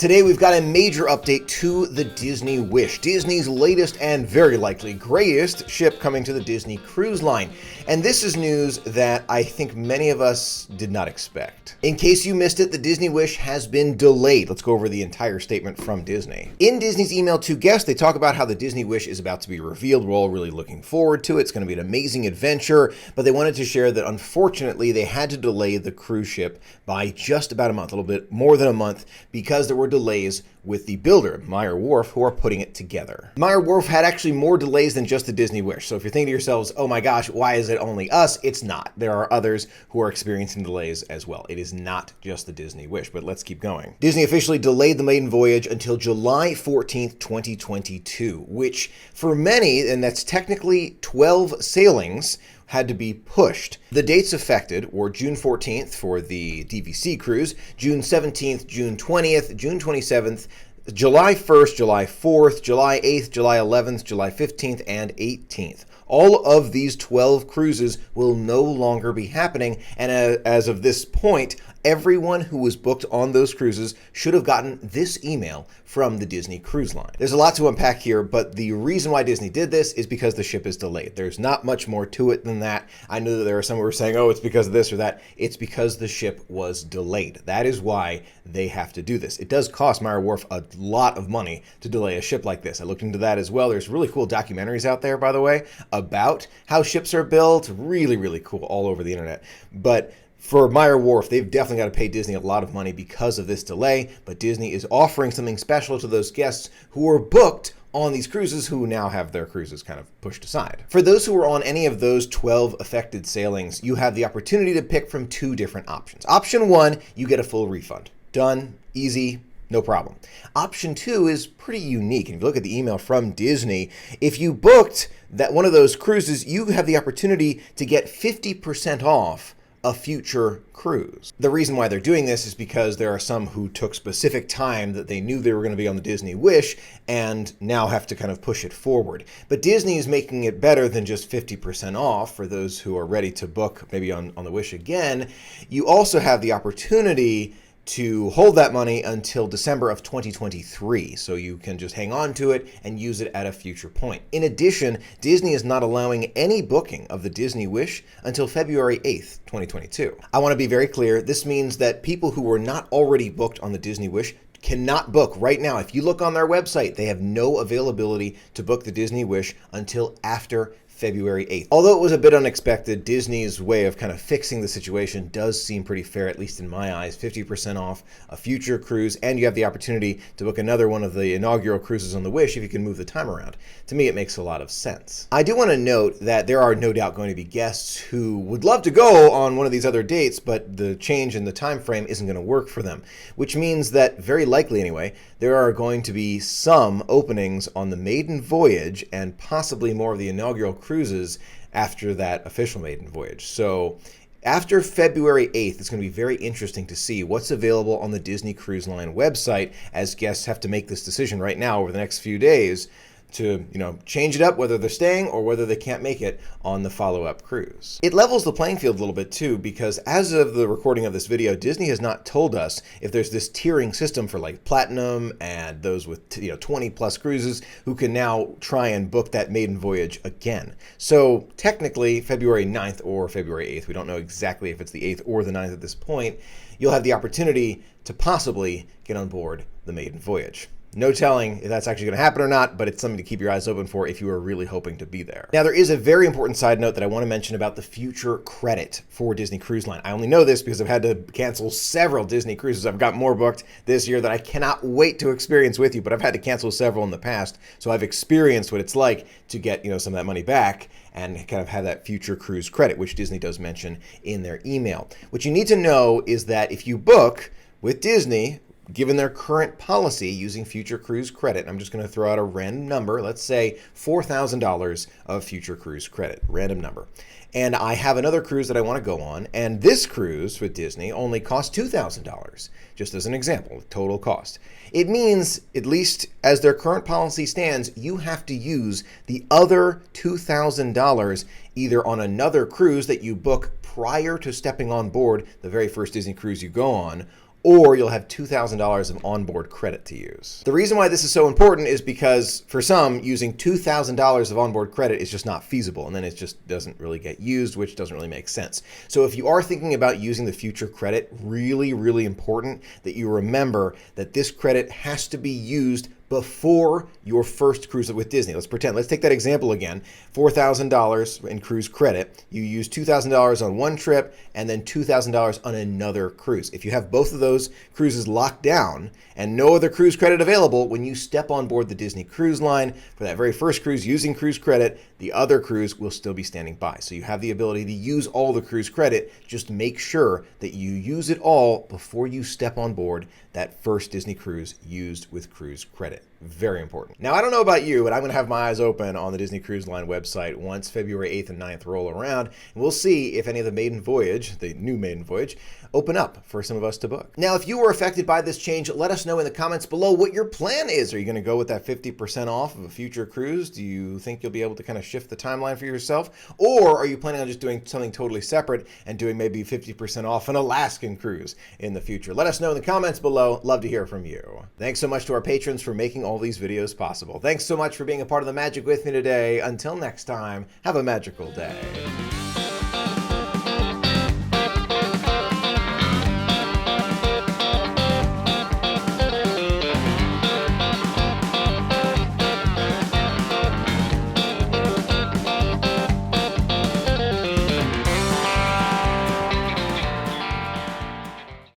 Today we've got a major update to the Disney Wish, Disney's latest and very likely greatest ship coming to the Disney Cruise Line. And this is news that I think many of us did not expect. In case you missed it, the Disney Wish has been delayed. Let's go over the entire statement from Disney. In Disney's email to guests, they talk about how the Disney Wish is about to be revealed. We're all really looking forward to it. It's going to be an amazing adventure, but they wanted to share that unfortunately they had to delay the cruise ship by just about a month, a little bit more than a month, because there were delays with the builder, Meyer Wharf, who are putting it together. Meyer Wharf had actually more delays than just the Disney Wish. So if you're thinking to yourselves, oh my gosh, why is it only us? It's not. There are others who are experiencing delays as well. It is not just the Disney Wish, but let's keep going. Disney officially delayed the maiden voyage until July 14th, 2022, which for many, and that's technically 12 sailings, had to be pushed. The dates affected were June 14th for the DVC cruise, June 17th, June 20th, June 27th, July 1st, July 4th, July 8th, July 11th, July 15th, and 18th. All of these 12 cruises will no longer be happening, and as of this point, everyone who was booked on those cruises should have gotten this email from the Disney Cruise Line. There's a lot to unpack here, but the reason why Disney did this is because the ship is delayed. There's not much more to it than that. I know that there are some who are saying, oh, it's because of this or that. It's because the ship was delayed. That is why they have to do this. It does cost Meyer Wharf a lot of money to delay a ship like this. I looked into that as well. There's really cool documentaries out there, by the way, about how ships are built. Really, really cool all over the internet. But for Meyer Wharf, they've definitely got to pay Disney a lot of money because of this delay, but Disney is offering something special to those guests who are booked on these cruises who now have their cruises kind of pushed aside. For those who are on any of those 12 affected sailings, you have the opportunity to pick from two different options. Option one, you get a full refund. Done, easy, no problem. Option two is pretty unique. And if you look at the email from Disney, if you booked that one of those cruises, you have the opportunity to get 50% off a future cruise. The reason why they're doing this is because there are some who took specific time that they knew they were going to be on the Disney Wish and now have to kind of push it forward. But Disney is making it better than just 50% off for those who are ready to book maybe on the Wish again. You also have the opportunity to hold that money until December of 2023, so you can just hang on to it and use it at a future point. In addition, Disney is not allowing any booking of the Disney Wish until February 8th, 2022. I want to be very clear, this means that people who were not already booked on the Disney Wish cannot book right now. If you look on their website, they have no availability to book the Disney Wish until after February 8th. Although it was a bit unexpected, Disney's way of kind of fixing the situation does seem pretty fair, at least in my eyes. 50% off a future cruise, and you have the opportunity to book another one of the inaugural cruises on the Wish if you can move the time around. To me, it makes a lot of sense. I do want to note that there are no doubt going to be guests who would love to go on one of these other dates, but the change in the time frame isn't going to work for them, which means that, very likely anyway, there are going to be some openings on the maiden voyage and possibly more of the inaugural cruises after that official maiden voyage. So after February 8th, it's going to be very interesting to see what's available on the Disney Cruise Line website, as guests have to make this decision right now over the next few days to, change it up, whether they're staying or whether they can't make it on the follow-up cruise. It levels the playing field a little bit too, because as of the recording of this video, Disney has not told us if there's this tiering system for like platinum and those with 20 plus cruises who can now try and book that maiden voyage again. So technically February 9th or February 8th, we don't know exactly if it's the 8th or the 9th at this point, you'll have the opportunity to possibly get on board the maiden voyage. No telling if that's actually going to happen or not, but it's something to keep your eyes open for if you are really hoping to be there. Now, there is a very important side note that I want to mention about the future credit for Disney Cruise Line. I only know this because I've had to cancel several Disney cruises. I've got more booked this year that I cannot wait to experience with you, but I've had to cancel several in the past, so I've experienced what it's like to get some of that money back and kind of have that future cruise credit, which Disney does mention in their email. What you need to know is that if you book with Disney, given their current policy using future cruise credit, I'm just going to throw out a random number, let's say $4,000 of future cruise credit, random number. And I have another cruise that I want to go on, and this cruise with Disney only costs $2,000, just as an example, total cost. It means, at least as their current policy stands, you have to use the other $2,000 either on another cruise that you book prior to stepping on board the very first Disney cruise you go on, or you'll have $2,000 of onboard credit to use. The reason why this is so important is because for some, using $2,000 of onboard credit is just not feasible, and then it just doesn't really get used, which doesn't really make sense. So if you are thinking about using the future credit, really, really important that you remember that this credit has to be used before your first cruise with Disney. Let's take that example again. $4,000 in cruise credit. You use $2,000 on one trip and then $2,000 on another cruise. If you have both of those cruises locked down and no other cruise credit available, when you step on board the Disney Cruise Line for that very first cruise using cruise credit, the other cruise will still be standing by. So you have the ability to use all the cruise credit. Just make sure that you use it all before you step on board that first Disney cruise used with cruise credit. Very important. Now, I don't know about you, but I'm going to have my eyes open on the Disney Cruise Line website once February 8th and 9th roll around, and we'll see if any of the maiden voyage, the new maiden voyage, open up for some of us to book. Now, if you were affected by this change, let us know in the comments below what your plan is. Are you going to go with that 50% off of a future cruise? Do you think you'll be able to kind of shift the timeline for yourself? Or are you planning on just doing something totally separate and doing maybe 50% off an Alaskan cruise in the future? Let us know in the comments below. Love to hear from you. Thanks so much to our patrons for making all these videos possible. Thanks so much for being a part of the magic with me today. Until next time, have a magical day.